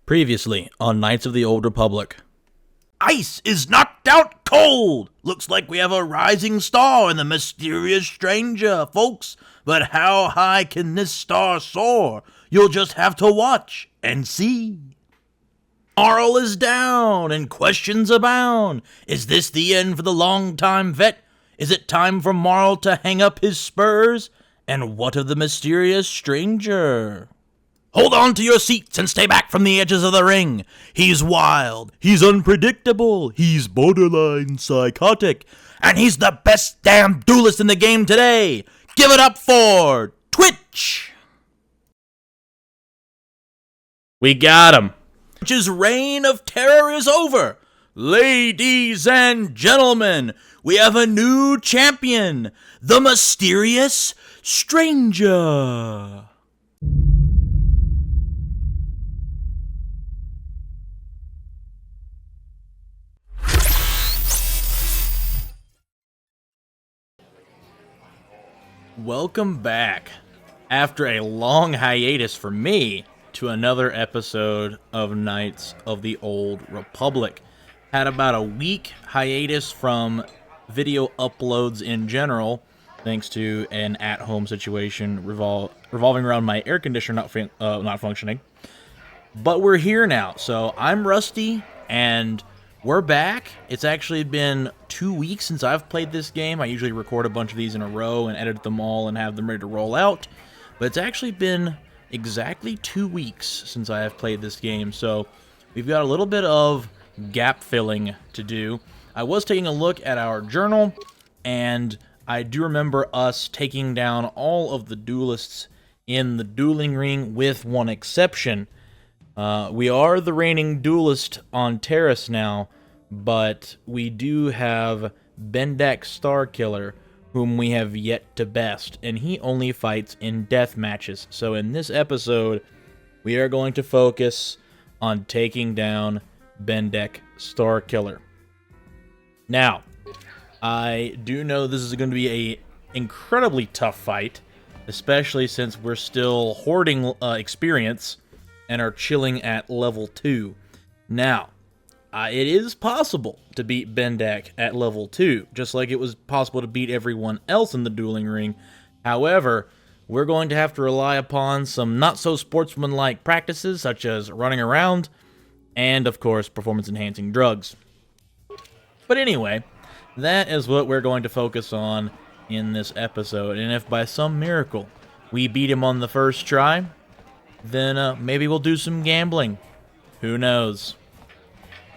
Previously on Knights of the Old Republic. Ice is knocked out cold! Looks like we have a rising star in the mysterious stranger, folks. But how high can this star soar? You'll just have to watch and see. Morale is down and questions abound. Is this the end for the long-time vet? Is it time for Marl to hang up his spurs? And what of the mysterious stranger? Hold on to your seats and stay back from the edges of the ring. He's wild, he's unpredictable, he's borderline psychotic, and he's the best damn duelist in the game today. Give it up for Twitch! We got him. Twitch's reign of terror is over. Ladies and gentlemen, we have a new champion, the mysterious stranger. Welcome back, after a long hiatus for me, to another episode of Knights of the Old Republic. Had about a week hiatus from video uploads in general, thanks to an at-home situation revolving around my air conditioner not functioning. But we're here now, so I'm Rusty, and we're back. It's actually been 2 weeks since I've played this game. I usually record a bunch of these in a row and edit them all and have them ready to roll out. But it's actually been exactly 2 weeks since I have played this game. So we've got a little bit of gap filling to do. I was taking a look at our journal, and I do remember us taking down all of the duelists in the dueling ring with one exception. We are the reigning duelist on Terrace now, but we do have Bendak Starkiller, whom we have yet to best, and he only fights in death matches. So in this episode, we are going to focus on taking down Bendak Starkiller. Now, I do know this is going to be an incredibly tough fight, especially since we're still hoarding experience and are chilling at level 2. Now, it is possible to beat Bendak at level 2, just like it was possible to beat everyone else in the dueling ring. However, we're going to have to rely upon some not-so-sportsmanlike practices, such as running around, and, of course, performance-enhancing drugs. But anyway, that is what we're going to focus on in this episode, and if by some miracle we beat him on the first try, then maybe we'll do some gambling. Who knows?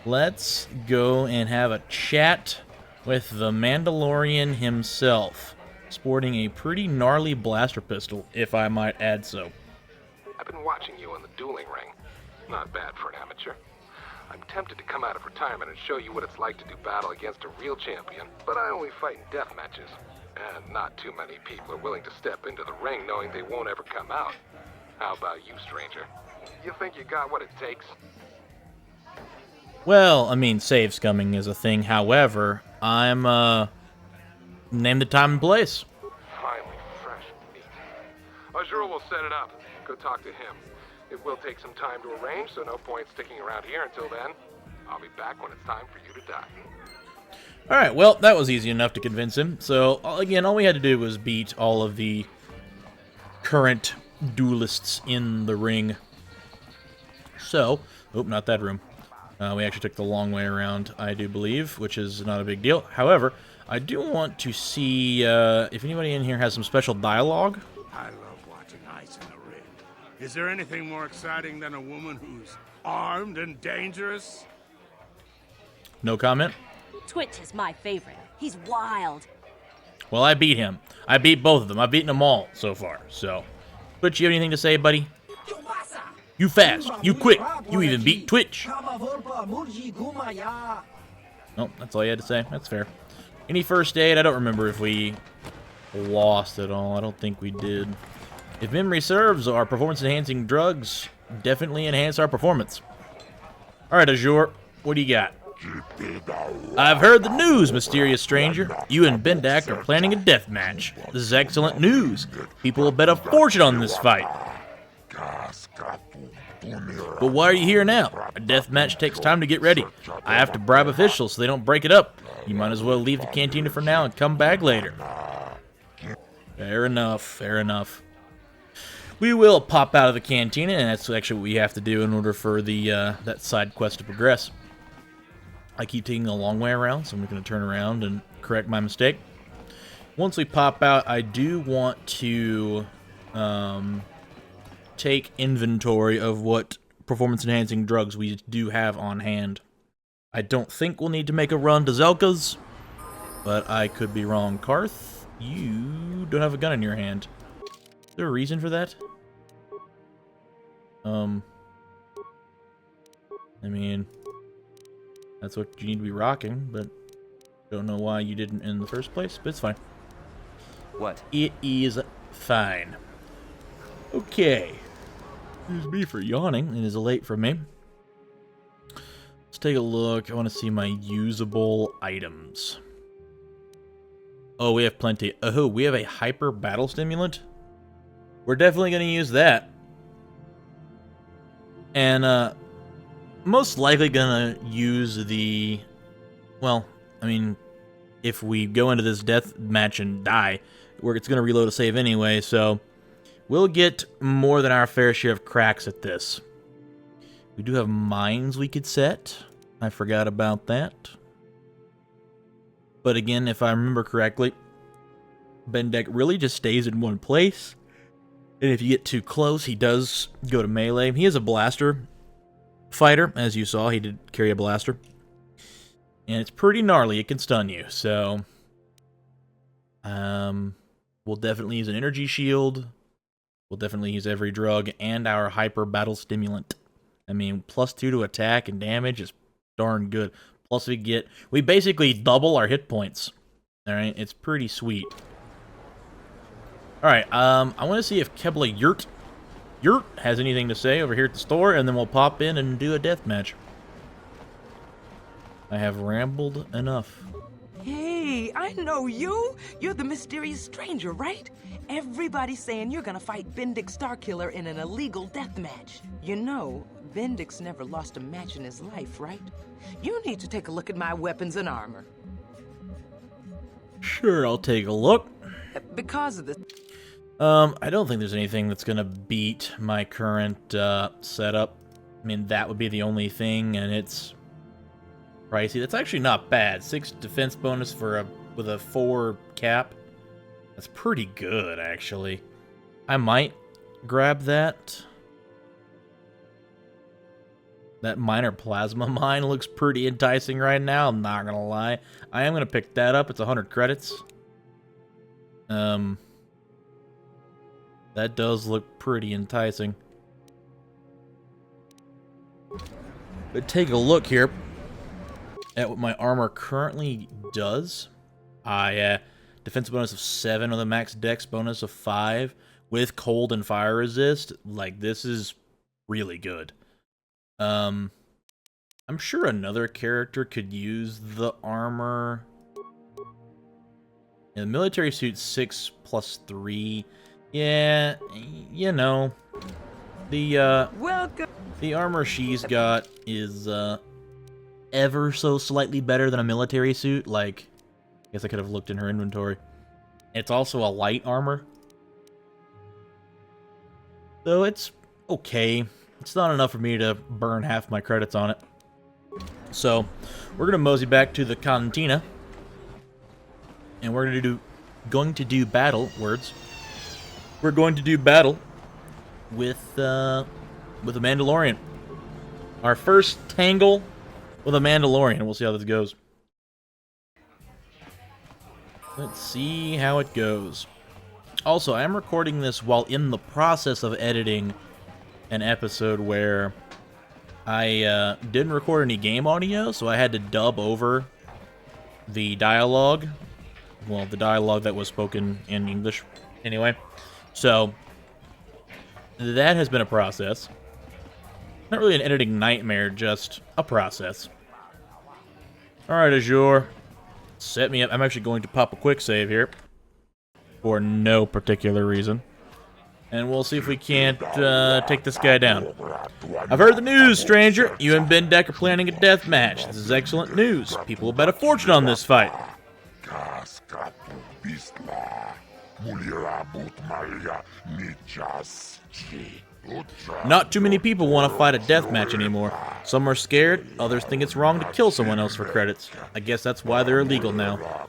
Let's go and have a chat with the Mandalorian himself, sporting a pretty gnarly blaster pistol, if I might add so. I've been watching you in the dueling ring. Not bad for an amateur. I'm tempted to come out of retirement and show you what it's like to do battle against a real champion, but I only fight in death matches, and not too many people are willing to step into the ring knowing they won't ever come out. How about you, stranger? You think you got what it takes? Well, I mean, save scumming is a thing. However, I'm, name the time and place. Finally, fresh meat. Azure will set it up. Go talk to him. It will take some time to arrange, so no point sticking around here until then. I'll be back when it's time for you to die. Alright, well, that was easy enough to convince him. So, again, all we had to do was beat all of the current duelists in the ring. So, not that room. We actually took the long way around, I do believe, which is not a big deal. However, I do want to see if anybody in here has some special dialogue. I love watching ice in the ring. Is there anything more exciting than a woman who's armed and dangerous? No comment? Twitch is my favorite. He's wild. Well, I beat him. I beat both of them. I've beaten them all so far, so. Twitch, you have anything to say, buddy? You fast. You quick. You even beat Twitch. Oh, that's all you had to say. That's fair. Any first aid? I don't remember if we lost at all. I don't think we did. If memory serves, our performance-enhancing drugs definitely enhance our performance. Alright, Azure. What do you got? I've heard the news, mysterious stranger. You and Bendak are planning a death match. This is excellent news. People will bet a fortune on this fight. But why are you here now? A deathmatch takes time to get ready. I have to bribe officials so they don't break it up. You might as well leave the cantina for now and come back later. Fair enough, fair enough. We will pop out of the cantina, and that's actually what we have to do in order for the that side quest to progress. I keep taking the long way around, so I'm going to turn around and correct my mistake. Once we pop out, I do want to take inventory of what performance-enhancing drugs we do have on hand. I don't think we'll need to make a run to Zelka's, but I could be wrong. Karth, you don't have a gun in your hand. Is there a reason for that? I mean, that's what you need to be rocking, but don't know why you didn't in the first place, but it's fine. What? It is fine. Okay. Excuse me for yawning. It is late for me. Let's take a look. I want to see my usable items. Oh, we have plenty. Oh, we have a hyper battle stimulant. We're definitely going to use that. And, most likely gonna use the... Well, I mean, if we go into this death match and die, it's gonna reload a save anyway, so... We'll get more than our fair share of cracks at this. We do have mines we could set. I forgot about that. But again, if I remember correctly, Bendek really just stays in one place. And if you get too close, he does go to melee. He is a blaster fighter, as you saw. He did carry a blaster. And it's pretty gnarly. It can stun you, so... we'll definitely use an energy shield. We'll definitely use every drug and our hyper battle stimulant. I mean, +2 to attack and damage is darn good. Plus we basically double our hit points. Alright, it's pretty sweet. Alright, I want to see if Kebla Yurt has anything to say over here at the store, and then we'll pop in and do a death match. I have rambled enough. Hey, I know you. You're the mysterious stranger, right? Everybody's saying you're gonna fight Bendix Starkiller in an illegal death match. You know, Bendix never lost a match in his life, right? You need to take a look at my weapons and armor. Sure, I'll take a look. Because of this... I don't think there's anything that's gonna beat my current setup. I mean, that would be the only thing, and it's pricey. That's actually not bad. 6 defense bonus with a 4 cap. That's pretty good, actually. I might grab that. That minor plasma mine looks pretty enticing right now, I'm not gonna lie. I am gonna pick that up. It's 100 credits. That does look pretty enticing. But take a look here at what my armor currently does. Defense bonus of 7 with a max dex bonus of 5 with cold and fire resist. Like, this is really good. I'm sure another character could use the armor. In the military suit, 6 plus 3. Yeah, you know, Welcome. the armor she's got is ever so slightly better than a military suit. Like, I guess I could have looked in her inventory. It's also a light armor, so it's okay. It's not enough for me to burn half my credits on it. So we're gonna mosey back to the cantina, and we're going to do battle words. We're going to do battle with a Mandalorian. Our first tangle with a Mandalorian. We'll see how this goes. Let's see how it goes. Also, I am recording this while in the process of editing an episode where I didn't record any game audio, so I had to dub over the dialogue. Well, the dialogue that was spoken in English. Anyway. So, that has been a process. Not really an editing nightmare, just a process. Alright, Azure. Set me up. I'm actually going to pop a quick save here. For no particular reason. and we'll see if we can't take this guy down. I've heard the news, stranger. You and Ben Deck are planning a death match. This is excellent news. People will bet a fortune on this fight. Not too many people want to fight a death match anymore. Some are scared, others think it's wrong to kill someone else for credits. I guess that's why they're illegal now.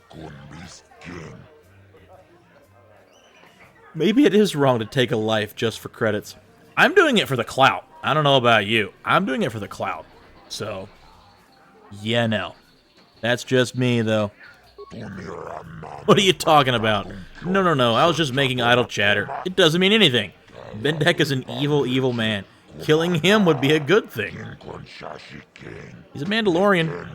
Maybe it is wrong to take a life just for credits. I'm doing it for the clout. I don't know about you. I'm doing it for the clout. So, yeah, no. That's just me, though. What are you talking about? No. I was just making idle chatter. It doesn't mean anything. Bendek is an evil, evil man. Killing him would be a good thing. He's a Mandalorian.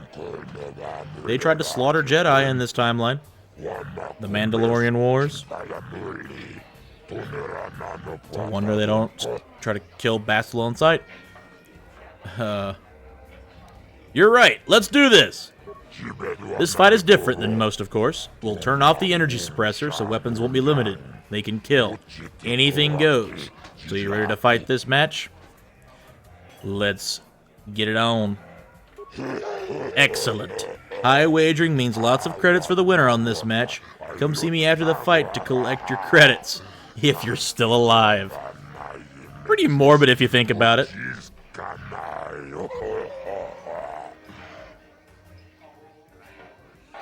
They tried to slaughter Jedi in this timeline. The Mandalorian Wars. It's a wonder they don't try to kill Bastila on sight. You're right. Let's do this. This fight is different than most, of course. We'll turn off the energy suppressor so weapons won't be limited. They can kill. Anything goes. So you ready to fight this match? Let's get it on. Excellent. High wagering means lots of credits for the winner on this match. Come see me after the fight to collect your credits, if you're still alive. Pretty morbid if you think about it.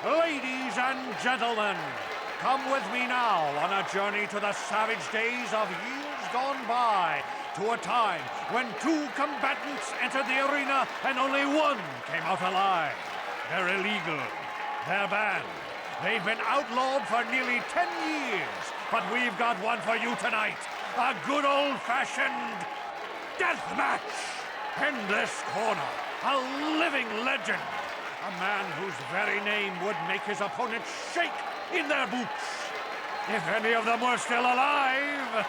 Ladies and gentlemen, come with me now on a journey to the savage days of years gone by, to a time when two combatants entered the arena and only one came out alive. They're illegal. They're banned. They've been outlawed for nearly 10 years, but we've got one for you tonight. A good old-fashioned deathmatch. Endless Corner, a living legend. A man whose very name would make his opponents shake in their boots. If any of them were still alive.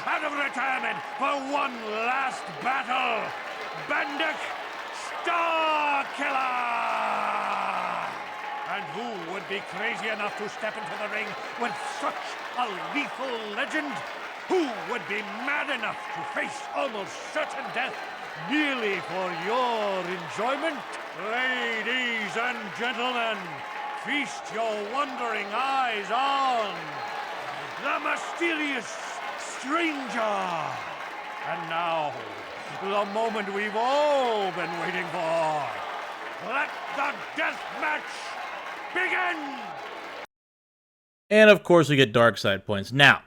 Out of retirement for one last battle. Bandit Starkiller! And who would be crazy enough to step into the ring with such a lethal legend? Who would be mad enough to face almost certain death merely for your enjoyment? Ladies and gentlemen, feast your wondering eyes on the mysterious stranger. And now, the moment we've all been waiting for. Let the death match begin! And of course we get dark side points. Now,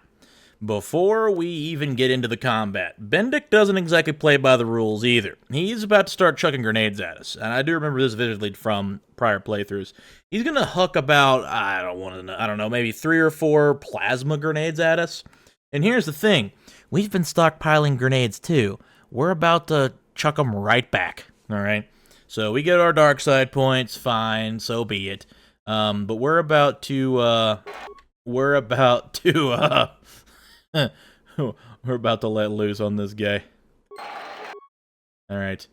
before we even get into the combat, Bendik doesn't exactly play by the rules either. He's about to start chucking grenades at us, and I do remember this vividly from prior playthroughs. He's gonna huck about, I don't know, maybe 3 or 4 plasma grenades at us. And here's the thing, we've been stockpiling grenades too. We're about to chuck them right back, alright? So we get our dark side points, fine, so be it. But we're about to we're about to let loose on this guy. Alright.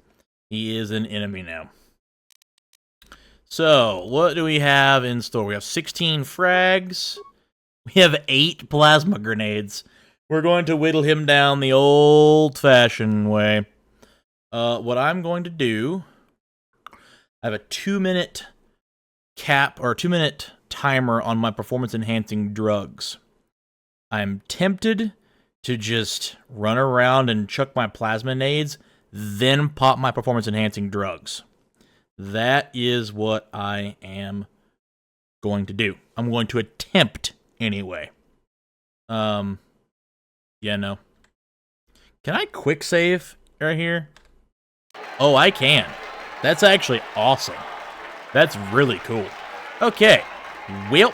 He is an enemy now. So, what do we have in store? We have 16 frags. We have 8 plasma grenades. We're going to whittle him down the old-fashioned way. What I'm going to do... I have a 2-minute cap, or 2-minute timer on my performance-enhancing drugs. I'm tempted to just run around and chuck my plasma nades, then pop my performance-enhancing drugs. That is what I am going to do. I'm going to attempt, anyway. Yeah, no. Can I quick save right here? Oh, I can. That's actually awesome. That's really cool. Okay. Well,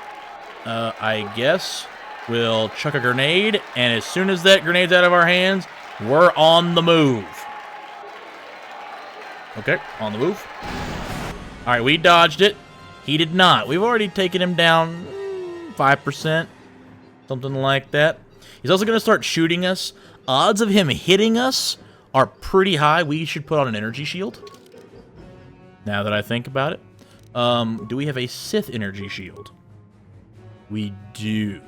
I guess we'll chuck a grenade, and as soon as that grenade's out of our hands, we're on the move. Okay, on the move. Alright, we dodged it. He did not. We've already taken him down 5%. Something like that. He's also going to start shooting us. Odds of him hitting us are pretty high. We should put on an energy shield. Now that I think about it. Do we have a Sith energy shield? We do.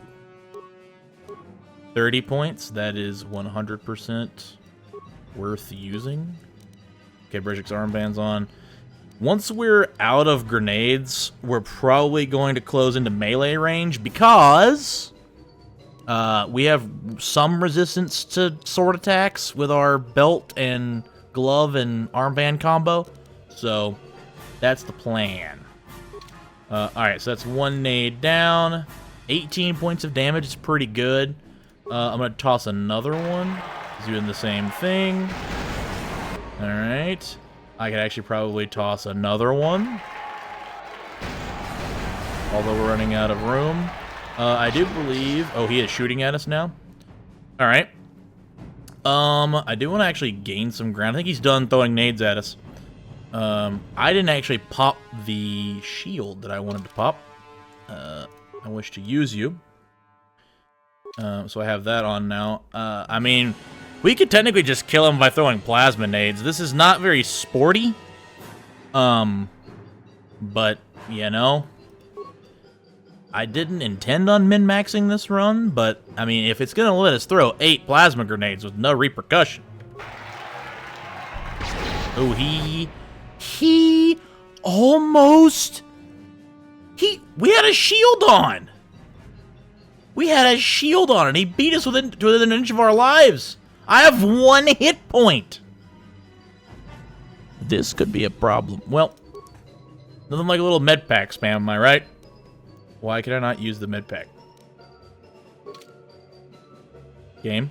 30 points. That is 100% worth using. Okay, Brejik's armband's on. Once we're out of grenades, we're probably going to close into melee range because we have some resistance to sword attacks with our belt and glove and armband combo. So that's the plan. Alright, so that's one nade down. 18 points of damage is pretty good. I'm going to toss another one. He's doing the same thing. Alright. I could actually probably toss another one. Although we're running out of room. I do believe... Oh, he is shooting at us now. Alright. I do want to actually gain some ground. I think he's done throwing nades at us. I didn't actually pop the shield that I wanted to pop. I wish to use you. So I have that on now. I mean... We could technically just kill him by throwing plasma nades. This is not very sporty. But, you know. I didn't intend on min-maxing this run, but, I mean, if it's gonna let us throw 8 plasma grenades with no repercussion. Oh, he almost... We had a shield on! We had a shield on, and he beat us within an inch of our lives! I have 1 hit point. This could be a problem. Well, nothing like a little med pack spam, am I right? Why can I not use the med pack? Game.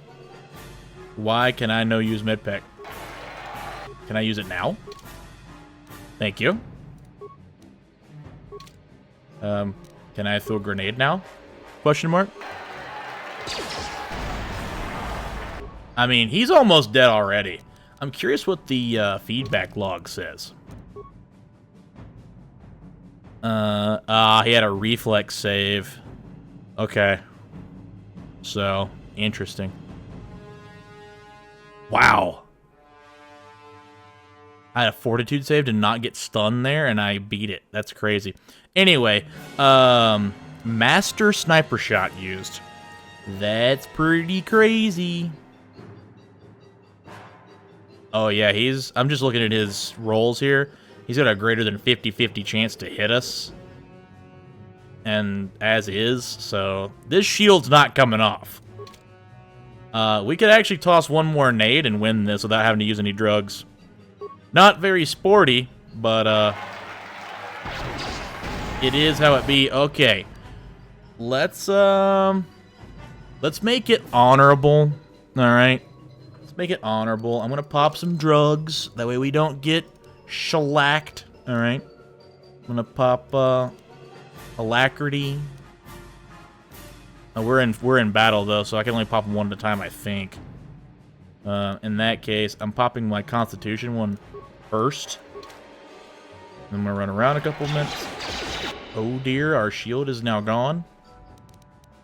Why can I no use med pack? Can I use it now? Thank you. Can I throw a grenade now? Question mark. I mean, he's almost dead already. I'm curious what the feedback log says. He had a reflex save. Okay. So, interesting. Wow. I had a fortitude save to not get stunned there, and I beat it. That's crazy. Anyway, master sniper shot used. That's pretty crazy. Oh, yeah, I'm just looking at his rolls here. He's got a greater than 50-50 chance to hit us. And as is, so this shield's not coming off. We could actually toss one more nade and win this without having to use any drugs. Not very sporty, but it is how it be. Okay. Let's make it honorable. All right. Make it honorable. I'm gonna pop some drugs. That way we don't get shellacked. Alright. I'm gonna pop alacrity. We're in battle though, so I can only pop them one at a time, I think. In that case, I'm popping my constitution one first. Then I'm gonna run around a couple minutes. Oh dear, our shield is now gone.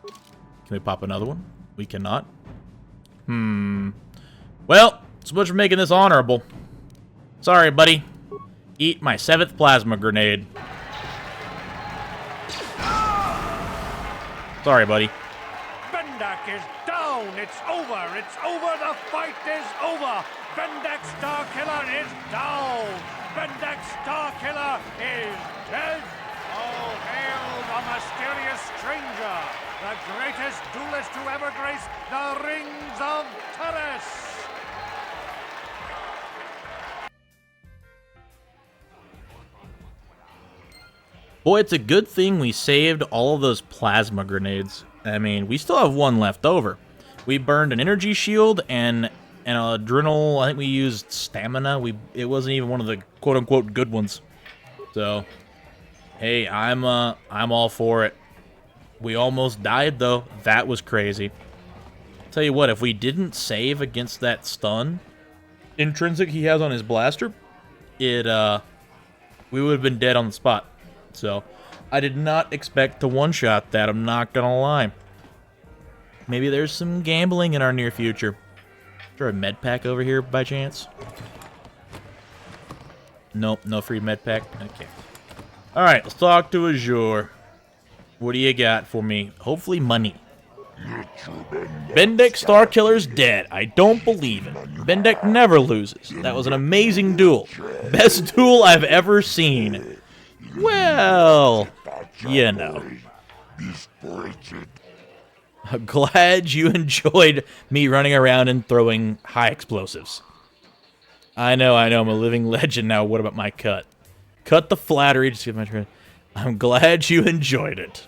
Can we pop another one? We cannot. Well, so much for making this honorable. Sorry, buddy. Eat my 7th plasma grenade. Sorry, buddy. Bendak is down. It's over. It's over. The fight is over. Bendak Starkiller is down. Bendak Starkiller is dead. Oh, hail the mysterious stranger, the greatest duelist to ever grace the rings of Terrace. Boy, it's a good thing we saved all of those plasma grenades. I mean, we still have one left over. We burned an energy shield and an adrenal. I think we used stamina. It wasn't even one of the quote-unquote good ones. So, hey, I'm all for it. We almost died though. That was crazy. Tell you what, if we didn't save against that stun intrinsic he has on his blaster, we would have been dead on the spot. So, I did not expect to one-shot that, I'm not gonna lie. Maybe there's some gambling in our near future. Is there a med pack over here by chance? Nope, no free med pack. Okay. Alright, let's talk to Azure. What do you got for me? Hopefully money. Bendix Starkiller's dead. I don't believe it. Bendix never loses. That was an amazing duel. Best duel I've ever seen. Well, you know. I'm glad you enjoyed me running around and throwing high explosives. I know, I'm a living legend now. What about my cut? Cut the flattery. Just give my turn. I'm glad you enjoyed it.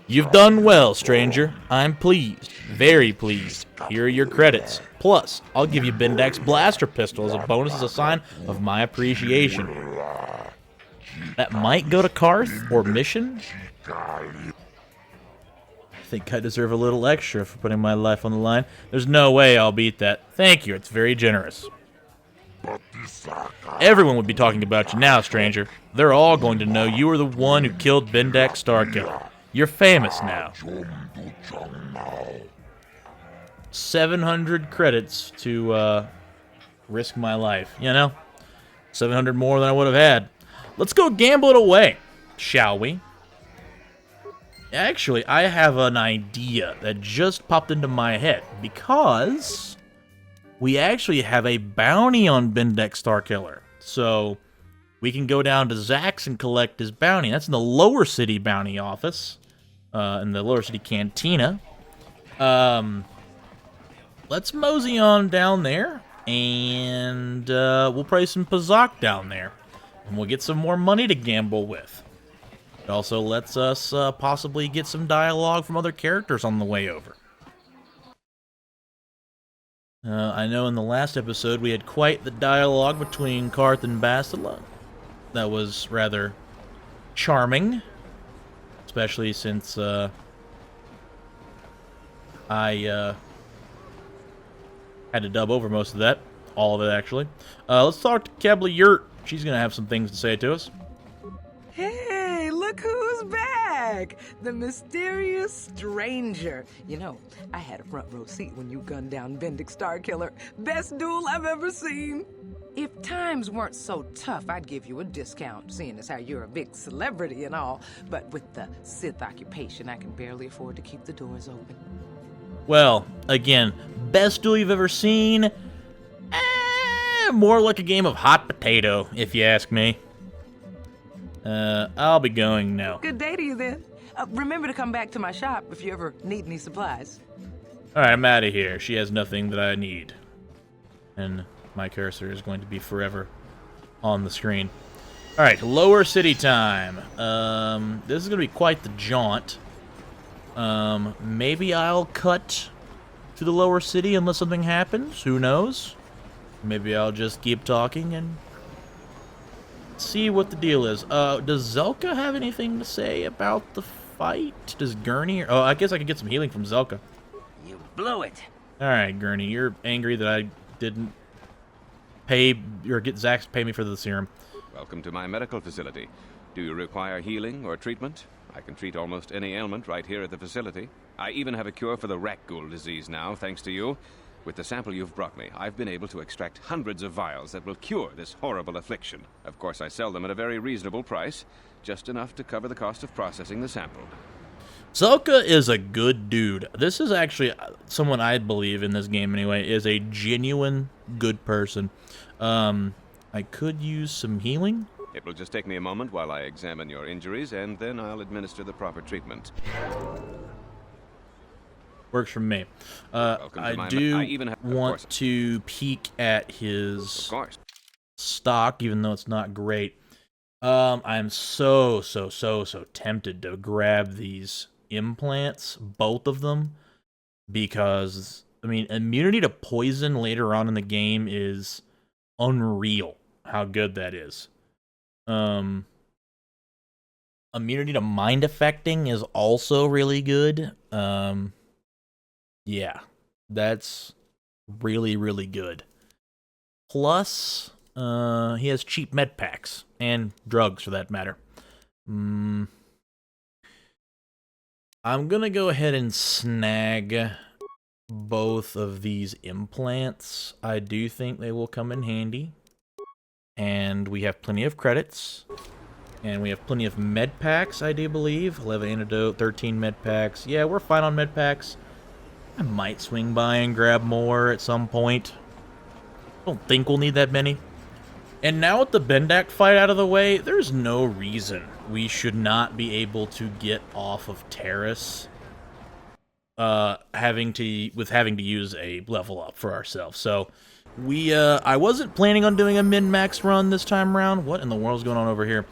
You've done well, stranger. I'm pleased. Very pleased. Here are your credits. Plus, I'll give you Bendix Blaster Pistol as a bonus as a sign of my appreciation. That might go to Karth or Mission. I think I deserve a little extra for putting my life on the line. There's no way I'll beat that. Thank you, it's very generous. Everyone would be talking about you now, stranger. They're all going to know you were the one who killed Bendix Starkiller. You're famous now. 700 credits to risk my life, you know? 700 more than I would have had. Let's go gamble it away, shall we? Actually, I have an idea that just popped into my head, because we actually have a bounty on Bendix Starkiller. So we can go down to Zach's and collect his bounty. That's in the Lower City Bounty Office, in the Lower City Cantina. Let's mosey on down there, and we'll play some Pazak down there. And we'll get some more money to gamble with. It also lets us possibly get some dialogue from other characters on the way over. I know in the last episode we had quite the dialogue between Karth and Bastila. That was rather charming. Especially since I had to dub over most of that. All of it, actually. Let's talk to Kebla Yurt. She's going to have some things to say to us. Hey, look who's back! The mysterious stranger. You know, I had a front row seat when you gunned down Bendix Starkiller. Best duel I've ever seen. If times weren't so tough, I'd give you a discount, seeing as how you're a big celebrity and all. But with the Sith occupation, I can barely afford to keep the doors open. Well, again, best duel you've ever seen? More like a game of hot potato, if you ask me. I'll be going now. Good day to you, then. Remember to come back to my shop if you ever need any supplies. Alright, I'm out of here. She has nothing that I need. And my cursor is going to be forever on the screen. Alright, Lower City time. This is going to be quite the jaunt. Maybe I'll cut to the Lower City unless something happens. Who knows? Maybe I'll just keep talking and see what the deal is. Does Zelka have anything to say about the fight? Does Gurney? Oh, I guess I could get some healing from Zelka. You blew it. Alright, Gurney, you're angry that I didn't pay, or get Zach to pay me for the serum. Welcome to my medical facility. Do you require healing or treatment? I can treat almost any ailment right here at the facility. I even have a cure for the rat ghoul disease now, thanks to you. With the sample you've brought me, I've been able to extract hundreds of vials that will cure this horrible affliction. Of course, I sell them at a very reasonable price, just enough to cover the cost of processing the sample. Zelka is a good dude. This is actually someone I believe in this game anyway, is a genuine good person. I could use some healing. It will just take me a moment while I examine your injuries, and then I'll administer the proper treatment. Works for me. I do want to peek at his stock, even though it's not great. I'm so tempted to grab these implants, both of them, because, I mean, immunity to poison later on in the game is unreal, how good that is. Immunity to mind affecting is also really good. Yeah, that's really, really good. Plus, he has cheap med packs, and drugs for that matter. I'm gonna go ahead and snag both of these implants. I do think they will come in handy. And we have plenty of credits. And we have plenty of med packs, I do believe. 11 antidote, 13 med packs. Yeah, we're fine on med packs. I might swing by and grab more at some point. Don't think we'll need that many. And now with the Bendak fight out of the way, there's no reason we should not be able to get off of Terrace having to use a level up for ourselves. So I wasn't planning on doing a min-max run this time around. What in the world's going on over here?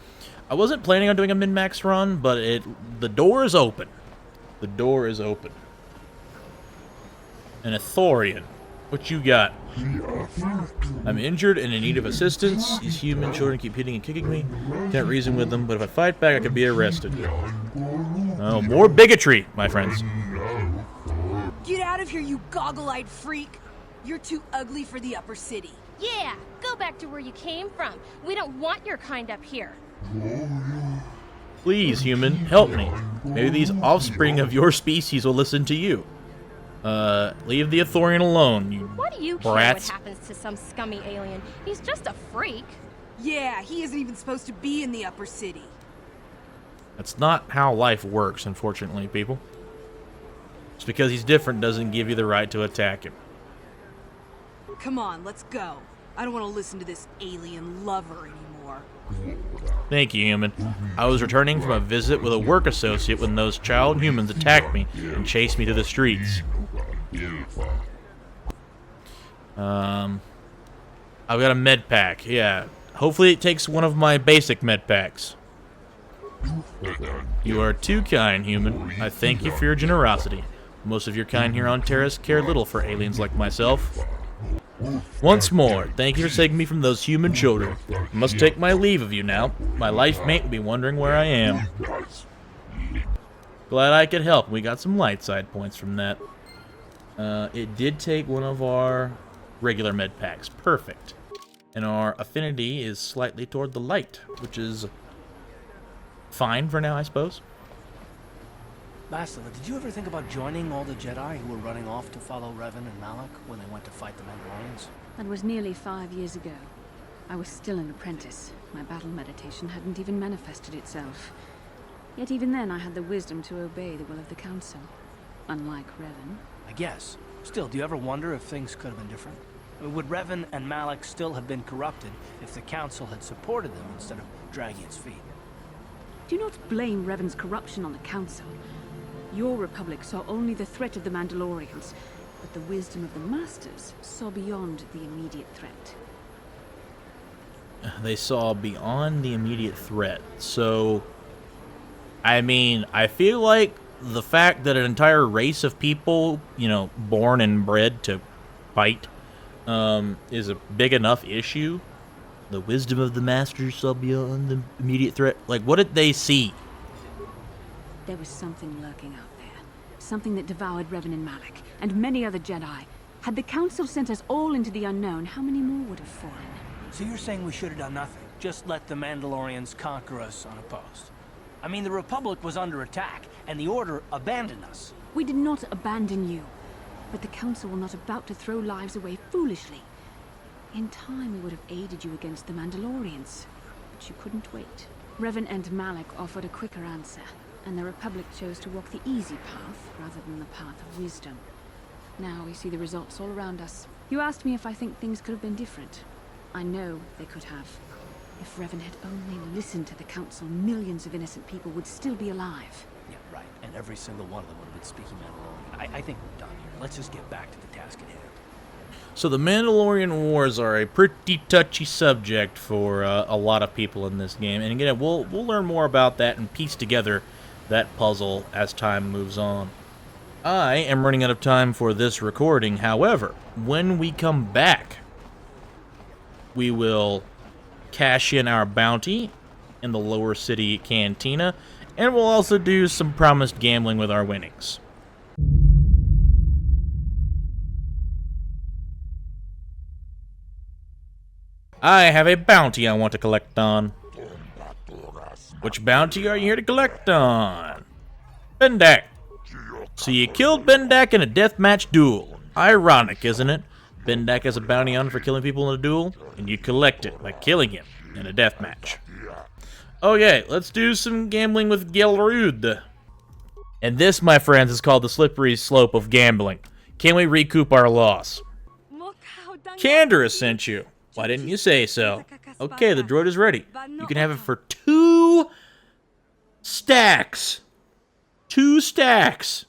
I wasn't planning on doing a min-max run, but the door is open. The door is open. An Ithorian. What you got? I'm injured and in need of assistance. These human children keep hitting and kicking me. Can't reason with them, but if I fight back, I could be arrested. Oh, more bigotry, my friends. Get out of here, you goggle-eyed freak! You're too ugly for the upper city. Yeah, go back to where you came from. We don't want your kind up here. Please, human, help me. Maybe these offspring of your species will listen to you. Leave the Ithorian alone, you What do you care brats. what happens to some scummy alien? He's just a freak. Yeah, he isn't even supposed to be in the upper city. That's not how life works, unfortunately, people. Just because he's different doesn't give you the right to attack him. Come on, let's go. I don't want to listen to this alien lover anymore. Thank you, human. I was returning from a visit with a work associate when those child humans attacked me and chased me through the streets. I've got a med pack, yeah. Hopefully it takes one of my basic med packs. You are too kind, human. I thank you for your generosity. Most of your kind here on Terrace care little for aliens like myself. Once more, thank you for saving me from those human children. I must take my leave of you now. My life mate will be wondering where I am. Glad I could help. We got some light side points from that. It did take one of our regular med packs. Perfect. And our affinity is slightly toward the light, which is fine for now, I suppose. Bastila, did you ever think about joining all the Jedi who were running off to follow Revan and Malak when they went to fight the Mandalorians? That was nearly 5 years ago. I was still an apprentice. My battle meditation hadn't even manifested itself. Yet even then I had the wisdom to obey the will of the Council. Unlike Revan. I guess. Still, do you ever wonder if things could have been different? I mean, would Revan and Malak still have been corrupted if the Council had supported them instead of dragging its feet? Do not blame Revan's corruption on the Council. Your Republic saw only the threat of the Mandalorians, but the wisdom of the Masters saw beyond the immediate threat. They saw beyond the immediate threat. So, I mean, I feel like the fact that an entire race of people, you know, born and bred to fight, is a big enough issue. The wisdom of the Masters saw beyond the immediate threat. Like, what did they see? There was something lurking out there. Something that devoured Revan and Malak, and many other Jedi. Had the Council sent us all into the unknown, how many more would have fallen? So you're saying we should have done nothing? Just let the Mandalorians conquer us unopposed? I mean, the Republic was under attack, and the Order abandoned us. We did not abandon you. But the Council were not about to throw lives away foolishly. In time, we would have aided you against the Mandalorians. But you couldn't wait. Revan and Malak offered a quicker answer. And the Republic chose to walk the easy path rather than the path of wisdom. Now we see the results all around us. You asked me if I think things could have been different. I know they could have. If Revan had only listened to the Council, millions of innocent people would still be alive. Yeah, right. And every single one of them would have been speaking Mandalorian. I think we're done here. Let's just get back to the task at hand. So the Mandalorian Wars are a pretty touchy subject for a lot of people in this game. And again, we'll learn more about that and piece together that puzzle as time moves on. I am running out of time for this recording. However, when we come back, we will cash in our bounty in the lower city cantina, and we'll also do some promised gambling with our winnings. I have a bounty I want to collect on. Which bounty are you here to collect on? Bendak. So you killed Bendak in a deathmatch duel. Ironic, isn't it? Bendak has a bounty on for killing people in a duel, and you collect it by killing him in a deathmatch. Okay, let's do some gambling with Gelrude. And this, my friends, is called the slippery slope of gambling. Can we recoup our loss? Candor has sent you. Why didn't you say so? Okay, the droid is ready. You can have it for 2 stacks. 2 stacks.